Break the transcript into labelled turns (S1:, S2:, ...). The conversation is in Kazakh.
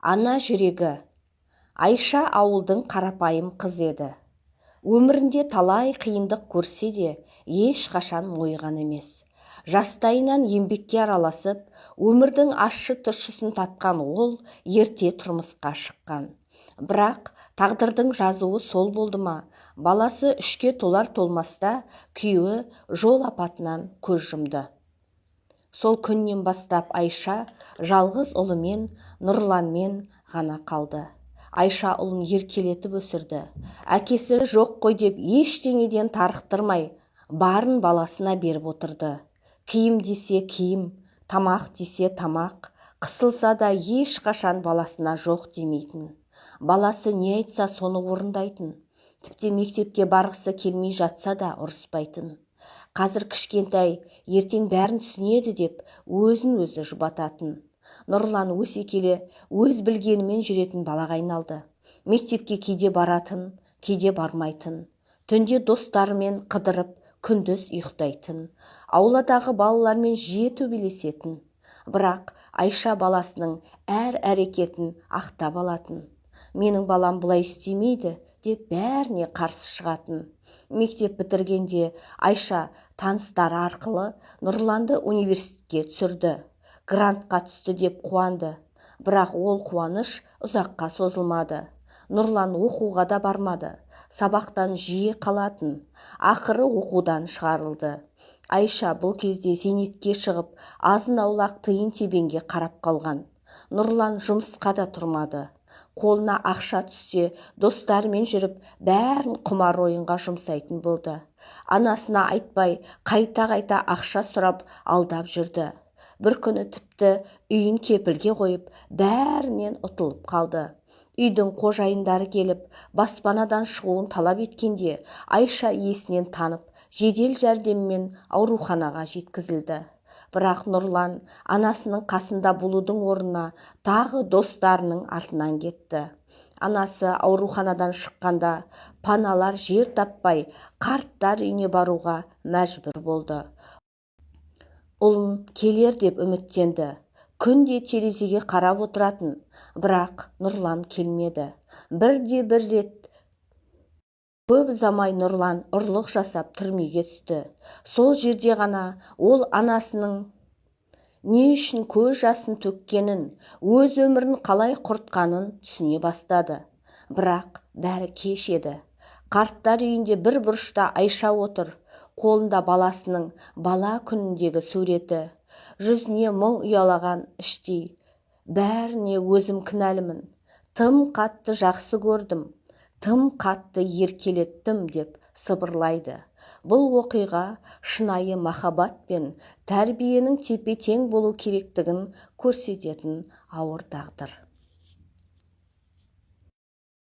S1: Ана жүрегі. Айша ауылдың қарапайым қыз еді. Өмірінде талай қиындық көрсе де, ешқашан мойыған емес. Жастайынан еңбекке араласып, өмірдің ащы тұщысын татқан ол ерте тұрмысқа шыққан. Бірақ тағдырдың жазуы сол болды ма, баласы 3-ке толар-толмаста күйеуі жол апатынан көз жұмды. Сол күннен бастап Айша жалғыз ұлымен, Нұрланмен ғана қалды. Айша ұлын еркелетіп өсірді. Әкесі жоқ қой деп ештеңеден тарықтырмай, барын баласына беріп отырды. Киім десе киім, тамақ десе тамақ, қысылса да ешқашан баласына жоқ демейтін. Баласы не айтса соны орындайтын. Тіпті мектепке барғысы келмей жатса да ұрыспайтын. Қазір кішкентай, ертең бәрін түсінеді деп өзін-өзі жұбататын. Нұрлан өсе келе өз білгенімен жүретін балаға айналды. Мектепке кейде баратын, кейде бармайтын. Түнде достарымен қыдырып, күндіз ұйықтайтын. Ауладағы балалармен жиі төбелесетін. Бірақ Айша баласының әр әрекетін ақтап алатын. Менің балам бұлай істемейді деп бәріне қарсы шығатын. Мектеп бітіргенде Айша таныстары арқылы Нұрланды университетке түсірді. Грантқа түсті деп қуанды. Бірақ ол қуаныш ұзаққа созылмады. Нұрлан оқуға да бармады. Сабақтан жиі қалатын. Ақыры оқудан шығарылды. Айша бұл кезде зейнетке шығып, азын-аулақ тиын-тебенге қарап қалған. Нұрлан жұмысқа да тұрмады. Қолына ақша түссе, достарымен жүріп, бәрін құмар ойынға жұмсайтын болды. Анасына айтпай, қайта-қайта ақша сұрап алдап жүрді. Бір күні тіпті үйін кепілге қойып, бәрінен ұтылып қалды. Үйдің қожайындары келіп, баспанадан шығуын талап еткенде, Айша есінен танып, жедел жәрдеммен ауруханаға жеткізілді. Бірақ Нұрлан анасының қасында болудың орнына тағы достарының артынан кетті. Анасы ауруханадан шыққанда паналар жер таппай қарттар үйіне баруға мәжбүр болды. Ұлын келер деп үміттенді. Күнде терезеге қарап отыратын, бірақ Нұрлан келмеді. Бірде-бір рет көп ұзамай Нұрлан ұрлық жасап түрмеге түсті. Сол жерде ғана ол анасының не үшін көз жасын төккенін, өз өмірін қалай құртқанын түсіне бастады. Бірақ бәрі кеш еді. Қарттар үйінде бір бұрышта Айша отыр, қолында баласының бала күніндегі суреті. Жүзіне мұң ұялаған іштей. Бәріне өзім кінәлімін. Тым қатты жақсы көрдім. Тым қатты еркелеттім деп сыбырлайды. Бұл оқиға шынайы махаббат пен тәрбиенің тепе-тең болу керектігін көрсететін ауыр тағдыр.